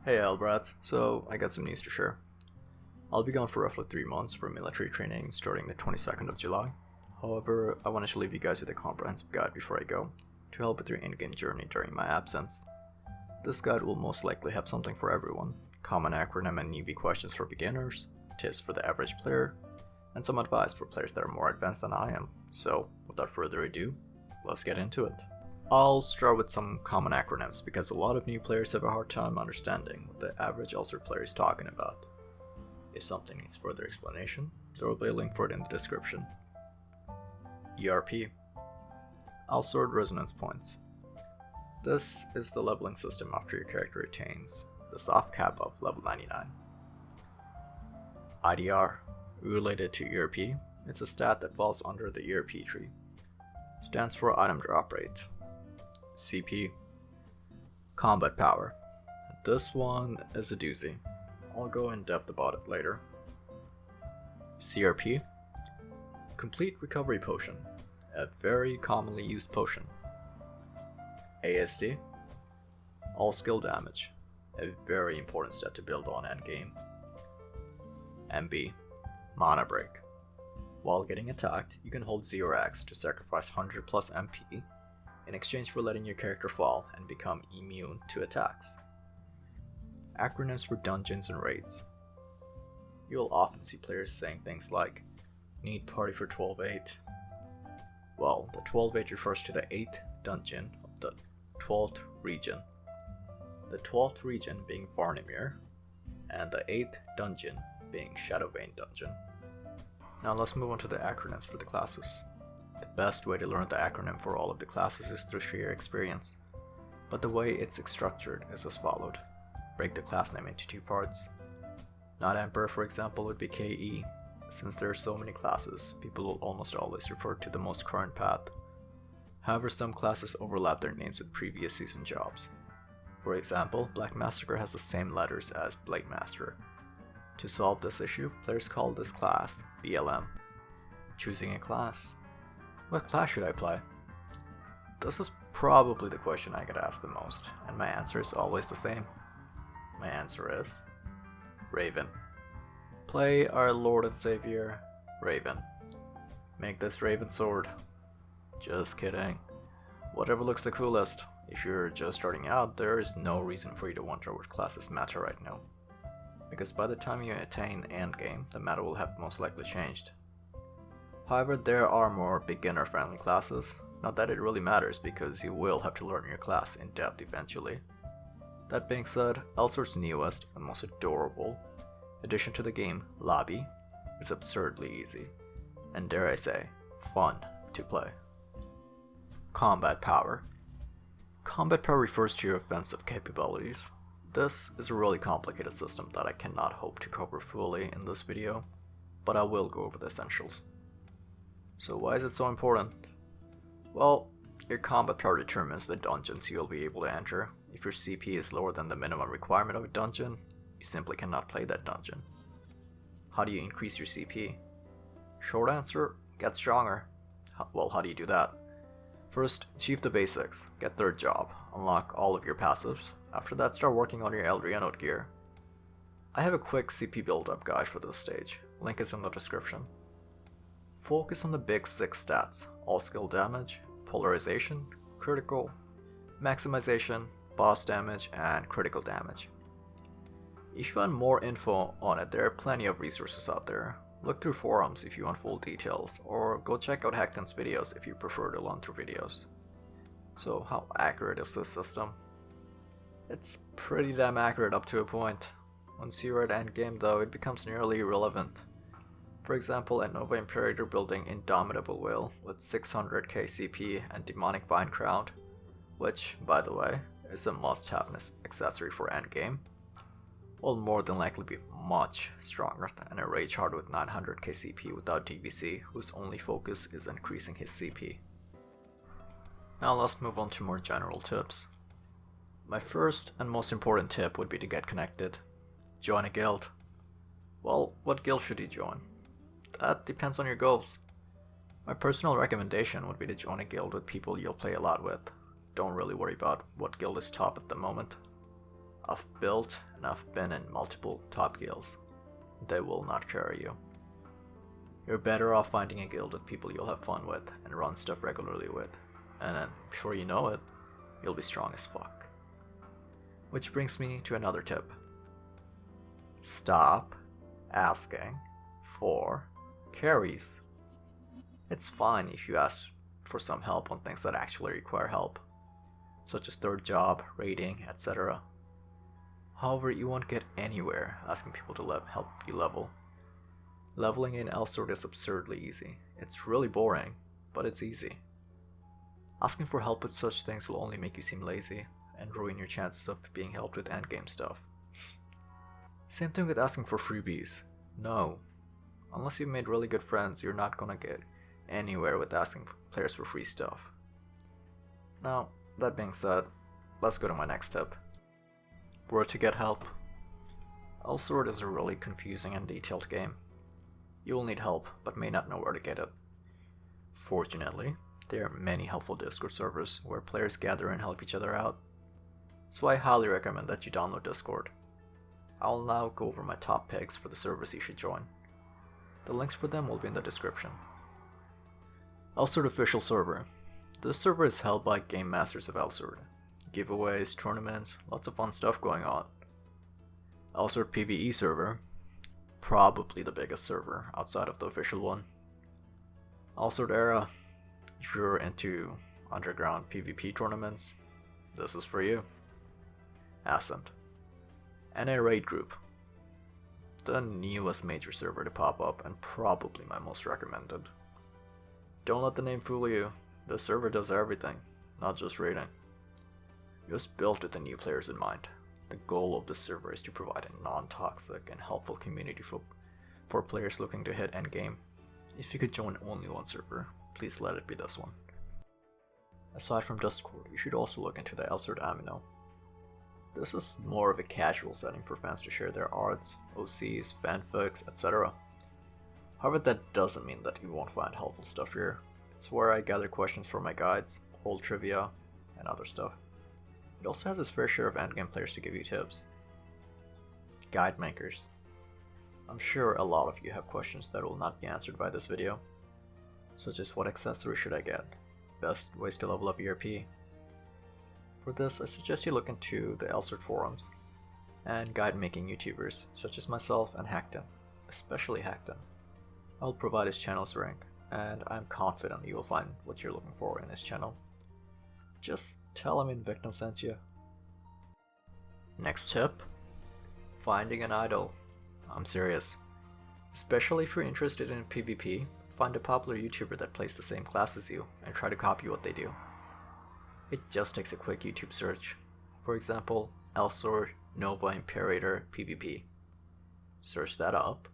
Hey Albrats, so I got some news to share. I'll be gone for roughly 3 months for military training starting the 22nd of July. However, I wanted to leave you guys with a comprehensive guide before I go, to help with your in-game journey during my absence. This guide will most likely have something for everyone, common acronym and newbie questions for beginners, tips for the average player, and some advice for players that are more advanced than I am. So, without further ado, let's get into it. I'll start with some common acronyms because a lot of new players have a hard time understanding what the average Elsword player is talking about. If something needs further explanation, there will be a link for it in the description. ERP, Elsword Resonance Points. This is the leveling system after your character attains the soft cap of level 99. IDR, related to ERP, it's a stat that falls under the ERP tree. Stands for item drop rate. CP, combat power. This one is a doozy. I'll go in depth about it later. CRP, complete recovery potion, a very commonly used potion. ASD, all skill damage, a very important stat to build on endgame. MB, mana break. While getting attacked, you can hold 0x to sacrifice 100 plus MP in exchange for letting your character fall and become immune to attacks. Acronyms for dungeons and raids. You'll often see players saying things like, need party for 12-8. Well, the 12-8 refers to the 8th dungeon of the 12th region. The 12th region being Varnimir, and the 8th dungeon being Shadowvane Dungeon. Now let's move on to the acronyms for the classes. The best way to learn the acronym for all of the classes is through sheer experience, but the way it's structured is as followed. Break the class name into 2 parts. Not Emperor, for example, would be KE. Since there are so many classes, people will almost always refer to the most current path. However, some classes overlap their names with previous season jobs. For example, Black Massacre has the same letters as Blade Master. To solve this issue, players call this class BLM. Choosing a class. What class should I play? This is probably the question I get asked the most, and my answer is always the same. My answer is Raven. Play our Lord and Savior, Raven. Make this Raven sword. Just kidding. Whatever looks the coolest. If you're just starting out, there is no reason for you to wonder what classes matter right now, because by the time you attain endgame, the meta will have most likely changed. However, there are more beginner-friendly classes, not that it really matters because you will have to learn your class in depth eventually. That being said, Elsword's newest and most adorable addition to the game, Lobby, is absurdly easy, and dare I say, fun to play. Combat Power. Combat Power refers to your offensive capabilities. This is a really complicated system that I cannot hope to cover fully in this video, but I will go over the essentials. So why is it so important? Well, your combat power determines the dungeons you'll be able to enter. If your CP is lower than the minimum requirement of a dungeon, you simply cannot play that dungeon. How do you increase your CP? Short answer, get stronger. Well, how do you do that? First, achieve the basics, get third job, unlock all of your passives. After that, start working on your Eldrianode gear. I have a quick CP build-up guide for this stage, link is in the description. Focus on the big 6 stats, all skill damage, polarization, critical, maximization, boss damage, and critical damage. If you want more info on it, there are plenty of resources out there. Look through forums if you want full details, or go check out Hackton's videos if you prefer to learn through videos. So how accurate is this system? It's pretty damn accurate up to a point. Once you're at endgame though, it becomes nearly irrelevant. For example, a Nova Imperator building Indomitable Will with 600k CP and Demonic Vine Crown, which, by the way, is a must-have accessory for endgame, will more than likely be much stronger than a Rage Heart with 900k CP without DVC, whose only focus is increasing his CP. Now let's move on to more general tips. My first and most important tip would be to get connected. Join a guild. Well, what guild should you join? That depends on your goals. My personal recommendation would be to join a guild with people you'll play a lot with. Don't really worry about what guild is top at the moment. I've built and I've been in multiple top guilds. They will not carry you. You're better off finding a guild with people you'll have fun with and run stuff regularly with, and then before you know it, you'll be strong as fuck. Which brings me to another tip. Stop asking for carries. It's fine if you ask for some help on things that actually require help, such as third job, raiding, etc. However, you won't get anywhere asking people to help you level. Leveling in Elsword is absurdly easy. It's really boring, but it's easy. Asking for help with such things will only make you seem lazy and ruin your chances of being helped with endgame stuff. Same thing with asking for freebies. No. Unless you've made really good friends, you're not gonna get anywhere with asking players for free stuff. Now, that being said, let's go to my next tip. Where to get help. Elsword is a really confusing and detailed game. You will need help, but may not know where to get it. Fortunately, there are many helpful Discord servers where players gather and help each other out, so I highly recommend that you download Discord. I will now go over my top picks for the servers you should join. The links for them will be in the description. Elsword Official Server. This server is held by Game Masters of Elsword. Giveaways, tournaments, lots of fun stuff going on. Elsword PvE server. Probably the biggest server outside of the official one. Elsword Era. If you're into underground PvP tournaments, this is for you. Ascent. NA Raid Group. The newest major server to pop up and probably my most recommended. Don't let the name fool you. This server does everything, not just raiding. It was built with the new players in mind. The goal of this server is to provide a non-toxic and helpful community for players looking to hit endgame. If you could join only one server, please let it be this one. Aside from Discord, you should also look into the Elsword Amino. This is more of a casual setting for fans to share their arts, OCs, fanfics, etc. However, that doesn't mean that you won't find helpful stuff here. It's where I gather questions for my guides, hold trivia, and other stuff. It also has its fair share of endgame players to give you tips. Guide makers. I'm sure a lot of you have questions that will not be answered by this video, such as what accessory should I get, best ways to level up ERP. For this, I suggest you look into the Elsword forums and guide making YouTubers such as myself and Hackton, especially Hackton. I'll provide his channel's link, and I'm confident you will find what you're looking for in his channel. Just tell him Invictum sent you. Next tip. Finding an idol. I'm serious. Especially if you're interested in PvP, find a popular YouTuber that plays the same class as you and try to copy what they do. It just takes a quick YouTube search. For example, Elsword Nova Imperator PvP. Search that up,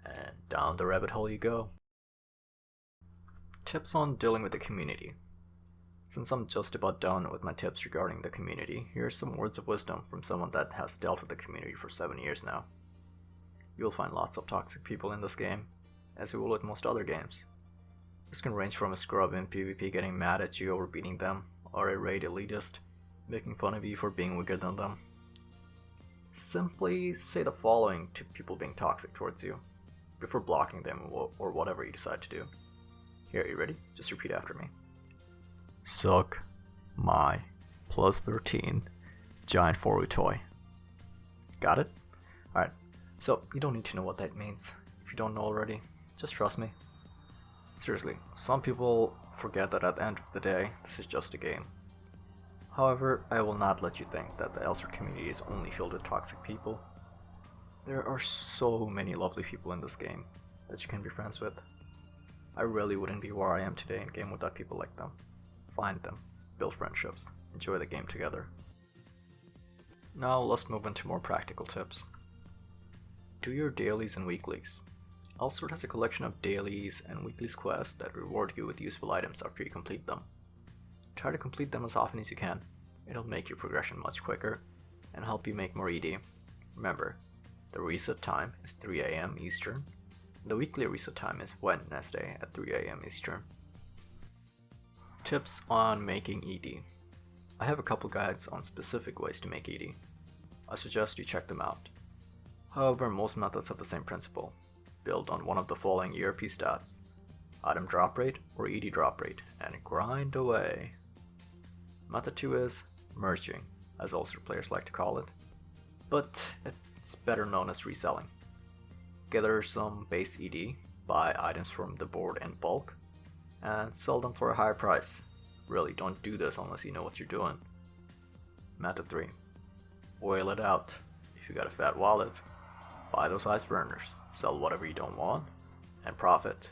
and down the rabbit hole you go. Tips on dealing with the community. Since I'm just about done with my tips regarding the community, here are some words of wisdom from someone that has dealt with the community for 7 years now. You'll find lots of toxic people in this game, as you will with most other games. This can range from a scrub in PvP getting mad at you over beating them, or a raid elitist making fun of you for being weaker than them. Simply say the following to people being toxic towards you, before blocking them or whatever you decide to do. Here, are you ready? Just repeat after me. Suck my +13 giant Foru toy. Got it? Alright, so you don't need to know what that means. If you don't know already, just trust me. Seriously, some people forget that at the end of the day, this is just a game. However, I will not let you think that the Elsword community is only filled with toxic people. There are so many lovely people in this game that you can be friends with. I really wouldn't be where I am today in game without people like them. Find them, build friendships, enjoy the game together. Now let's move into more practical tips. Do your dailies and weeklies. Elsword has a collection of dailies and weeklies quests that reward you with useful items after you complete them. Try to complete them as often as you can. It'll make your progression much quicker and help you make more ED. Remember, the reset time is 3 AM Eastern. The weekly reset time is Wednesday at 3 AM Eastern. Tips on making ED. I have a couple guides on specific ways to make ED. I suggest you check them out. However, most methods have the same principle, build on one of the following ERP stats: item drop rate or ED drop rate, and grind away. Method 2 is merging, as Elsword players like to call it, but it's better known as reselling. Gather some base ED, buy items from the board in bulk, and sell them for a higher price. Really, don't do this unless you know what you're doing. Method 3. Oil it out. If you got a fat wallet, buy those ice burners, sell whatever you don't want, and profit.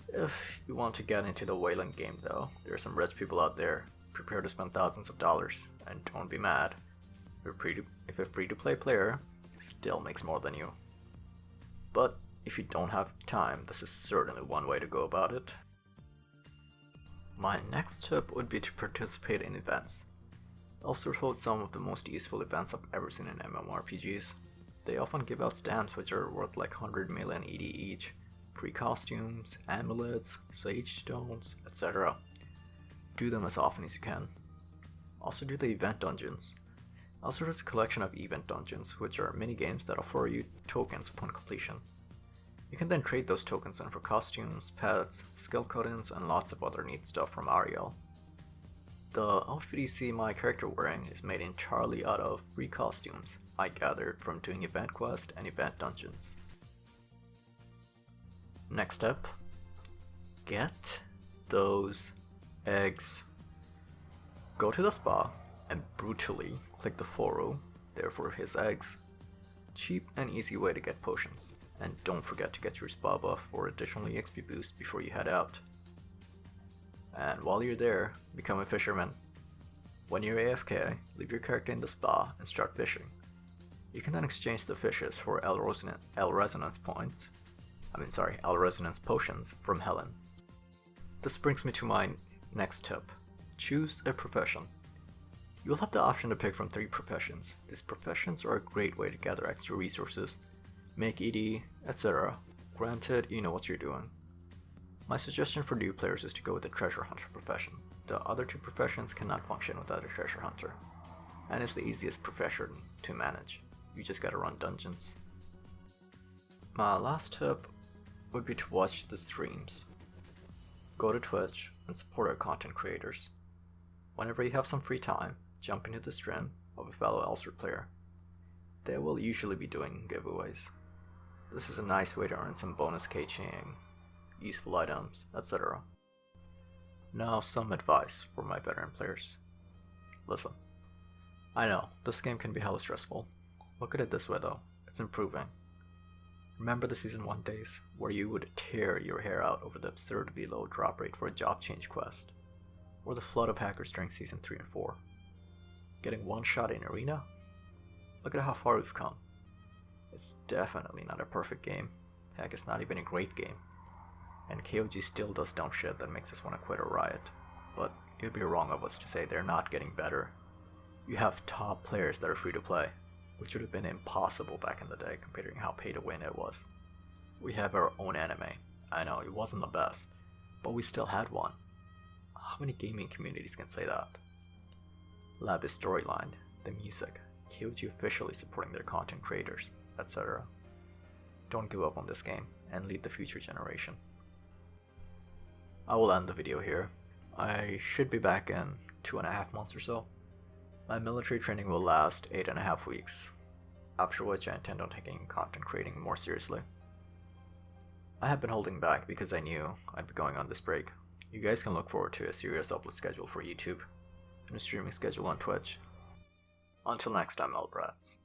If you want to get into the whaling game though, there are some rich people out there. Prepare to spend thousands of dollars, and don't be mad if a free-to-play player still makes more than you. But if you don't have time, this is certainly one way to go about it. My next tip would be to participate in events. Elsword holds some of the most useful events I've ever seen in MMORPGs. They often give out stamps which are worth like 100 million ED each, free costumes, amulets, sage stones, etc. Do them as often as you can. Also do the event dungeons. Elsword has a collection of event dungeons, which are mini-games that offer you tokens upon completion. You can then trade those tokens in for costumes, pets, skill cut-ins, and lots of other neat stuff from Ariel. The outfit you see my character wearing is made entirely out of free costumes I gathered from doing event quests and event dungeons. Next step, get those eggs. Go to the spa and brutally click the foro, therefore his eggs. Cheap and easy way to get potions, and don't forget to get your spa buff for additional EXP boost before you head out. And while you're there, become a fisherman. When you're AFK, leave your character in the spa and start fishing. You can then exchange the fishes for L resonance potions from Helen. This brings me to my next tip. Choose a profession. You'll have the option to pick from 3 professions. These professions are a great way to gather extra resources, make ED, etc. Granted, you know what you're doing. My suggestion for new players is to go with the treasure hunter profession. The other 2 professions cannot function without a treasure hunter, and it's the easiest profession to manage. You just gotta run dungeons. My last tip would be to watch the streams. Go to Twitch and support our content creators. Whenever you have some free time, jump into the stream of a fellow Elsword player. They will usually be doing giveaways. This is a nice way to earn some bonus keychain, useful items, etc. Now some advice for my veteran players. Listen, I know, this game can be hella stressful. Look at it this way though, it's improving. Remember the Season 1 days, where you would tear your hair out over the absurdly low drop rate for a job change quest? Or the flood of hackers during Season 3 and 4? Getting one shot in Arena? Look at how far we've come. It's definitely not a perfect game. Heck, it's not even a great game. And KOG still does dumb shit that makes us want to quit or riot. But it would be wrong of us to say they're not getting better. You have top players that are free to play, which would have been impossible back in the day considering how pay to win it was. We have our own anime. I know, it wasn't the best, but we still had one. How many gaming communities can say that? Lab is storyline, the music, KOG officially supporting their content creators, etc. Don't give up on this game and lead the future generation. I will end the video here. I should be back in 2.5 months or so. My military training will last 8.5 weeks, after which I intend on taking content creating more seriously. I have been holding back because I knew I'd be going on this break. You guys can look forward to a serious upload schedule for YouTube and a streaming schedule on Twitch. Until next time, Elbrats.